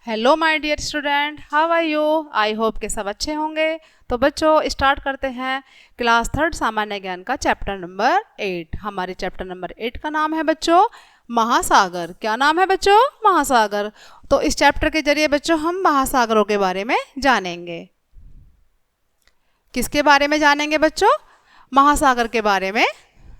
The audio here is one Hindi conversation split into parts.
Hello my dear student, how are you? I hope के सब अच्छे होंगे। तो बच्चों स्टार्ट करते हैं क्लास थर्ड सामान्य ज्ञान का चैप्टर नंबर 8। हमारे चैप्टर नंबर 8 का नाम है बच्चों महासागर। क्या नाम है बच्चों? महासागर। तो इस चैप्टर के जरिए बच्चों हम महासागरों के बारे में जानेंगे। किसके बारे में जानेंगे बच्चों? महासागर के बारे में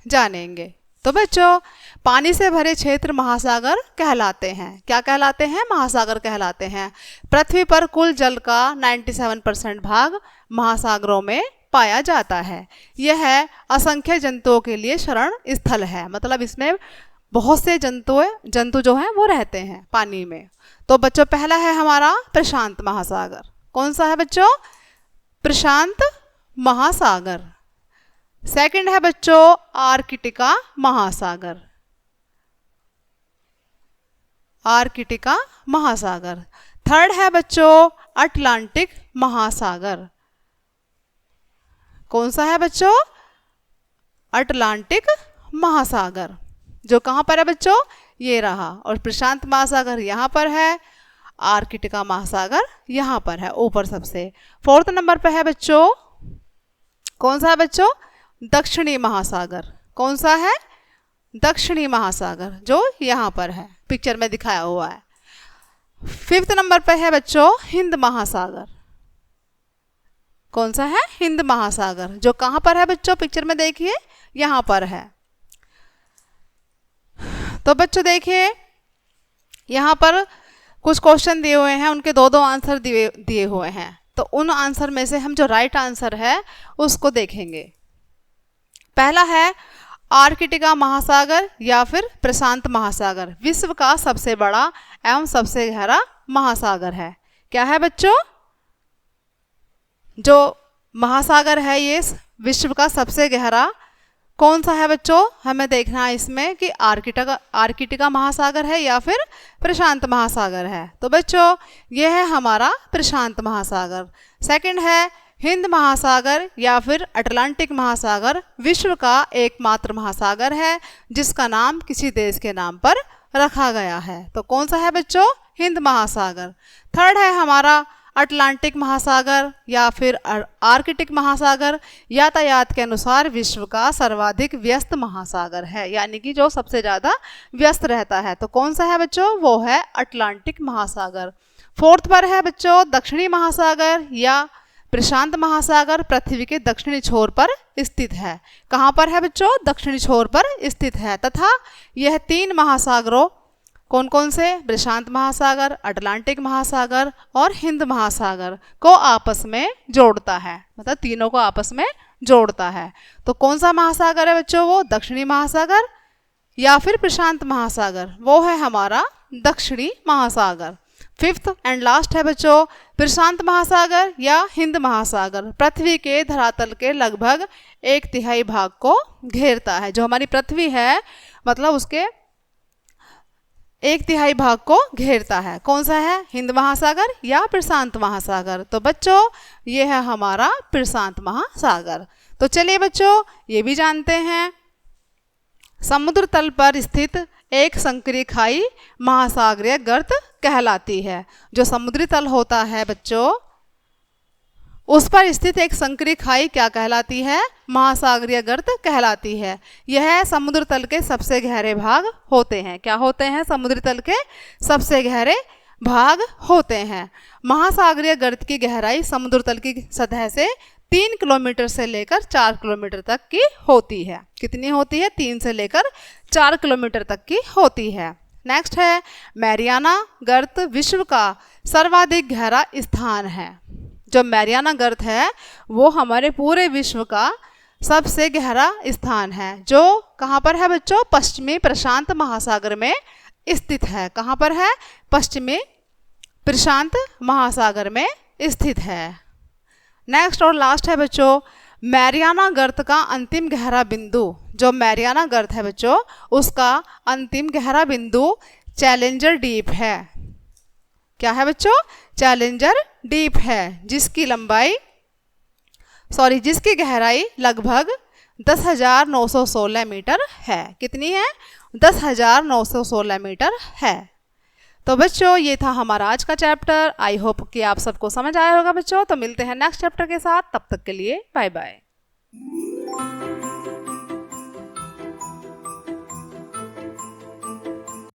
जानेंगे। तो बच्चों पानी से भरे क्षेत्र महासागर कहलाते हैं। क्या कहलाते हैं? महासागर कहलाते हैं। पृथ्वी पर कुल जल का 97% भाग महासागरों में पाया जाता है। यह असंख्य जंतुओं के लिए शरण स्थल है। मतलब इसमें बहुत से जंतु जो हैं वो रहते हैं पानी में। तो बच्चों पहला है हमारा प्रशांत महासागर। कौन सा है बच्चों? प्रशांत महासागर। सेकंड है बच्चों आर्कटिका महासागर। आर्कटिका महासागर। थर्ड है बच्चों अटलांटिक महासागर। कौन सा है बच्चों? अटलांटिक महासागर। जो कहाँ पर है बच्चों? ये रहा। और प्रशांत महासागर यहाँ पर है, आर्कटिका महासागर यहाँ पर है ऊपर सबसे। फोर्थ नंबर पर है बच्चों, कौन सा है बच्चों? दक्षिणी महासागर। कौन सा है? दक्षिणी महासागर, जो यहाँ पर है पिक्चर में दिखाया हुआ है। फिफ्थ नंबर पर है बच्चों हिंद महासागर। कौन सा है? हिंद महासागर, जो कहाँ पर है बच्चों? पिक्चर में देखिए यहाँ पर है। तो बच्चों देखिए यहाँ पर कुछ क्वेश्चन दिए हुए हैं, उनके दो आंसर दिए हुए हैं। तो उन आंसर में से हम जो राइट आंसर है उसको देखेंगे। पहला है आर्कटिका महासागर या फिर प्रशांत महासागर विश्व का सबसे बड़ा एवं सबसे गहरा महासागर है। क्या है बच्चों? जो महासागर है ये विश्व का सबसे गहरा कौन सा है बच्चों? हमें देखना है इसमें कि आर्कटिका महासागर है या फिर प्रशांत महासागर है। तो बच्चों ये है हमारा प्रशांत महासागर। सेकंड है हिंद महासागर या फिर अटलांटिक महासागर विश्व का एकमात्र महासागर है जिसका नाम किसी देश के नाम पर रखा गया है। तो कौन सा है बच्चों? हिंद महासागर। थर्ड है हमारा अटलांटिक महासागर या फिर आर्कटिक महासागर यातायात के अनुसार विश्व का सर्वाधिक व्यस्त महासागर है, यानी कि जो सबसे ज़्यादा व्यस्त रहता है। तो कौन सा है बच्चों? वो है अटलांटिक महासागर। फोर्थ पर है बच्चों दक्षिणी महासागर या प्रशांत महासागर पृथ्वी के दक्षिणी छोर पर स्थित है। कहाँ पर है बच्चों? दक्षिणी छोर पर स्थित है। तथा यह तीन महासागरों कौन कौन से? प्रशांत महासागर, अटलांटिक महासागर और हिंद महासागर को आपस में जोड़ता है। मतलब तीनों को आपस में जोड़ता है। तो कौन सा महासागर है बच्चों? वो दक्षिणी महासागर या फिर प्रशांत महासागर, वो है हमारा दक्षिणी महासागर। फिफ्थ एंड लास्ट है बच्चों प्रशांत महासागर या हिंद महासागर पृथ्वी के धरातल के लगभग 1/3 भाग को घेरता है। जो हमारी पृथ्वी है मतलब उसके 1/3 भाग को घेरता है। कौन सा है? हिंद महासागर या प्रशांत महासागर। तो बच्चों ये है हमारा प्रशांत महासागर। तो चलिए बच्चों ये भी जानते हैं समुद्र तल पर स्थित एक संकरीय खाई महासागरीय गर्त कहलाती है। जो समुद्री तल होता है बच्चों उस पर स्थित एक संकरीय खाई क्या कहलाती है? महासागरीय गर्त कहलाती है। यह समुद्र तल के सबसे गहरे भाग होते हैं। क्या होते हैं? समुद्री तल के सबसे गहरे भाग होते हैं। महासागरीय गर्त की गहराई समुद्र तल की सतह से 3 किलोमीटर से लेकर 4 किलोमीटर तक की होती है। कितनी होती है? 3 से लेकर 4 किलोमीटर तक की होती है। नेक्स्ट है मैरियाना गर्त विश्व का सर्वाधिक गहरा स्थान है। जो मैरियाना गर्त है वो हमारे पूरे विश्व का सबसे गहरा स्थान है, जो कहाँ पर है बच्चों? पश्चिमी प्रशांत महासागर में स्थित है। कहाँ पर है? पश्चिमी प्रशांत महासागर में स्थित है। नेक्स्ट और लास्ट है बच्चों मैरियाना गर्त का अंतिम गहरा बिंदु। जो मैरियाना गर्त है बच्चों उसका अंतिम गहरा बिंदु चैलेंजर डीप है। क्या है बच्चों? चैलेंजर डीप है, जिसकी गहराई लगभग 10,916 मीटर है। कितनी है? 10,916 मीटर है। तो बच्चों ये था हमारा आज का चैप्टर। आई होप कि आप सबको समझ आया होगा बच्चों। तो मिलते हैं नेक्स्ट चैप्टर के साथ, तब तक के लिए बाय बाय।